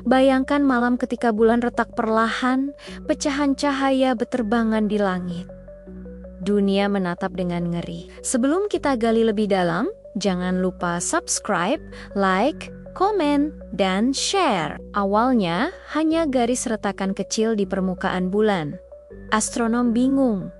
Bayangkan malam ketika bulan retak perlahan, pecahan cahaya beterbangan di langit. Dunia menatap dengan ngeri. Sebelum kita gali lebih dalam, jangan lupa subscribe, like, komen, dan share. Awalnya, hanya garis retakan kecil di permukaan bulan. Astronom bingung.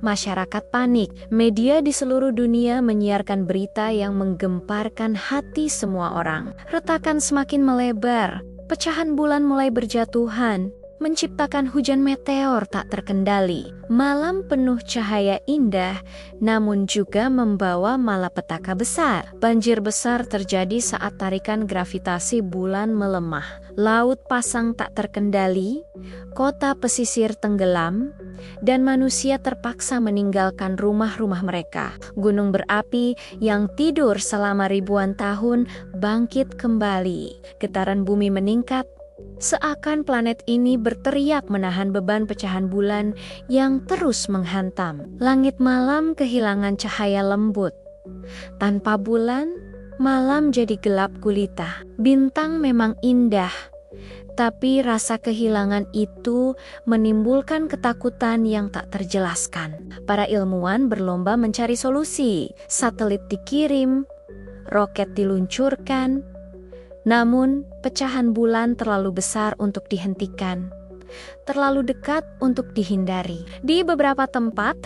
Masyarakat panik. Media di seluruh dunia menyiarkan berita yang menggemparkan hati semua orang. Retakan semakin melebar. Pecahan bulan mulai berjatuhan, menciptakan hujan meteor tak terkendali. Malam penuh cahaya indah, namun juga membawa malapetaka besar. Banjir besar terjadi saat tarikan gravitasi bulan melemah. Laut pasang tak terkendali, kota pesisir tenggelam, dan manusia terpaksa meninggalkan rumah-rumah mereka. Gunung berapi yang tidur selama ribuan tahun bangkit kembali. Getaran bumi meningkat, seakan planet ini berteriak menahan beban pecahan bulan yang terus menghantam. Langit malam kehilangan cahaya lembut. Tanpa bulan, malam jadi gelap gulita. Bintang memang indah, tapi rasa kehilangan itu menimbulkan ketakutan yang tak terjelaskan. Para ilmuwan berlomba mencari solusi. Satelit dikirim, roket diluncurkan, namun pecahan bulan terlalu besar untuk dihentikan, terlalu dekat untuk dihindari. Di beberapa tempat,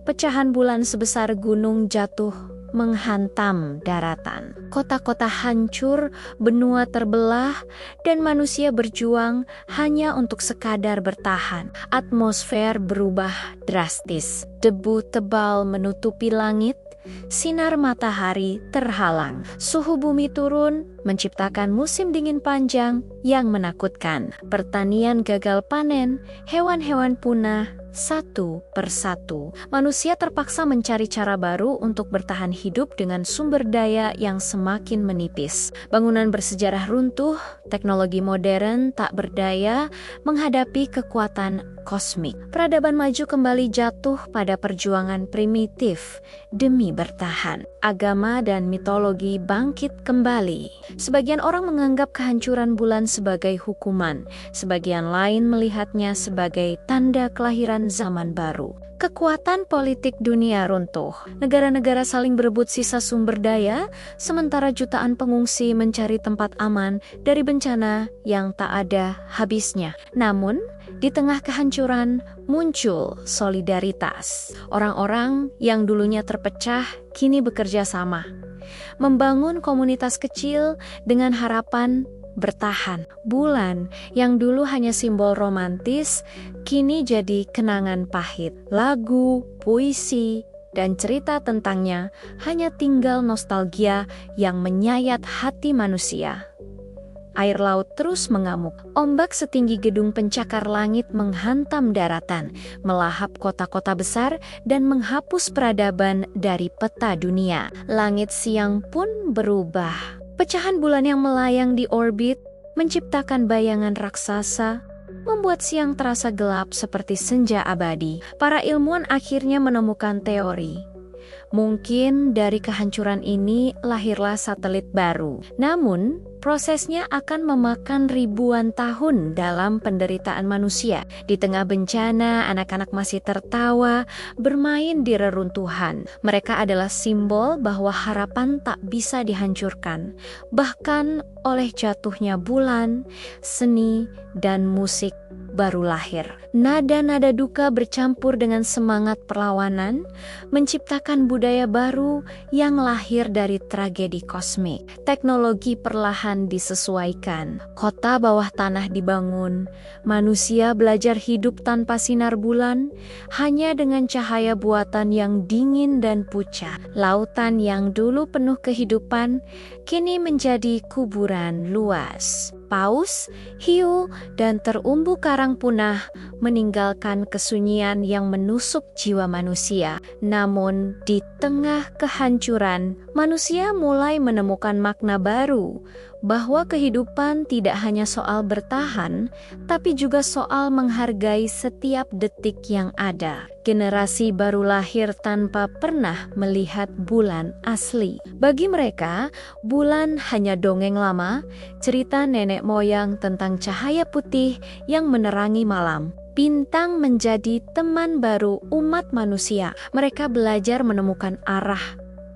pecahan bulan sebesar gunung jatuh menghantam daratan. Kota-kota hancur, benua terbelah, dan manusia berjuang hanya untuk sekadar bertahan. Atmosfer berubah drastis. Debu tebal menutupi langit, sinar matahari terhalang. Suhu bumi turun, menciptakan musim dingin panjang yang menakutkan. Pertanian gagal panen, hewan-hewan punah satu persatu. Manusia terpaksa mencari cara baru untuk bertahan hidup dengan sumber daya yang semakin menipis. Bangunan bersejarah runtuh, teknologi modern tak berdaya menghadapi kekuatan kosmik. Peradaban maju kembali jatuh pada perjuangan primitif demi bertahan. Agama dan mitologi bangkit kembali. Sebagian orang menganggap kehancuran bulan sebagai hukuman, sebagian lain melihatnya sebagai tanda kelahiran zaman baru. Kekuatan politik dunia runtuh. Negara-negara saling berebut sisa sumber daya, sementara jutaan pengungsi mencari tempat aman dari bencana yang tak ada habisnya. Namun, di tengah kehancuran muncul solidaritas. Orang-orang yang dulunya terpecah kini bekerja sama, membangun komunitas kecil dengan harapan bertahan. Bulan yang dulu hanya simbol romantis, kini jadi kenangan pahit. Lagu, puisi, dan cerita tentangnya hanya tinggal nostalgia yang menyayat hati manusia. Air laut terus mengamuk. Ombak setinggi gedung pencakar langit menghantam daratan, melahap kota-kota besar, dan menghapus peradaban dari peta dunia. Langit siang pun berubah. Pecahan bulan yang melayang di orbit menciptakan bayangan raksasa, membuat siang terasa gelap seperti senja abadi. Para ilmuwan akhirnya menemukan teori. Mungkin dari kehancuran ini lahirlah satelit baru. Namun, prosesnya akan memakan ribuan tahun dalam penderitaan manusia. Di tengah bencana, anak-anak masih tertawa, bermain di reruntuhan. Mereka adalah simbol bahwa harapan tak bisa dihancurkan. Bahkan oleh jatuhnya bulan, seni, dan musik baru lahir. Nada-nada duka bercampur dengan semangat perlawanan, menciptakan budaya baru yang lahir dari tragedi kosmik. Teknologi perlahan disesuaikan, kota bawah tanah dibangun, manusia belajar hidup tanpa sinar bulan, hanya dengan cahaya buatan yang dingin dan pucat. Lautan yang dulu penuh kehidupan, kini menjadi kuburan luas. Paus, hiu, dan terumbu karang punah meninggalkan kesunyian yang menusuk jiwa manusia. Namun, di tengah kehancuran, manusia mulai menemukan makna baru. bahwa kehidupan tidak hanya soal bertahan, tapi juga soal menghargai setiap detik yang ada. Generasi baru lahir tanpa pernah melihat bulan asli. Bagi mereka, bulan hanya dongeng lama, cerita nenek moyang tentang cahaya putih yang menerangi malam. Bintang menjadi teman baru umat manusia. Mereka belajar menemukan arah,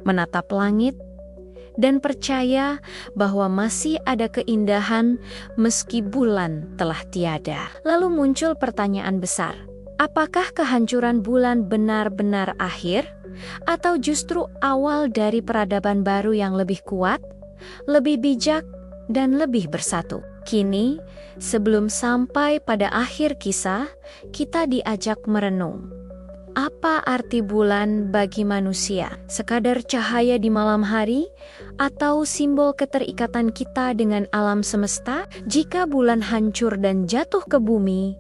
menatap langit, dan percaya bahwa masih ada keindahan meski bulan telah tiada. Lalu muncul pertanyaan besar, apakah kehancuran bulan benar-benar akhir? Atau justru awal dari peradaban baru yang lebih kuat, lebih bijak, dan lebih bersatu? Kini, sebelum sampai pada akhir kisah, kita diajak merenung. Apa arti bulan bagi manusia? Sekadar cahaya di malam hari? Atau simbol keterikatan kita dengan alam semesta? Jika bulan hancur dan jatuh ke bumi,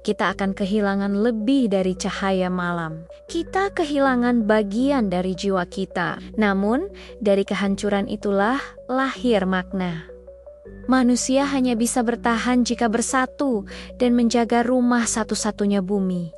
kita akan kehilangan lebih dari cahaya malam. Kita kehilangan bagian dari jiwa kita. Namun, dari kehancuran itulah lahir makna. Manusia hanya bisa bertahan jika bersatu dan menjaga rumah satu-satunya bumi.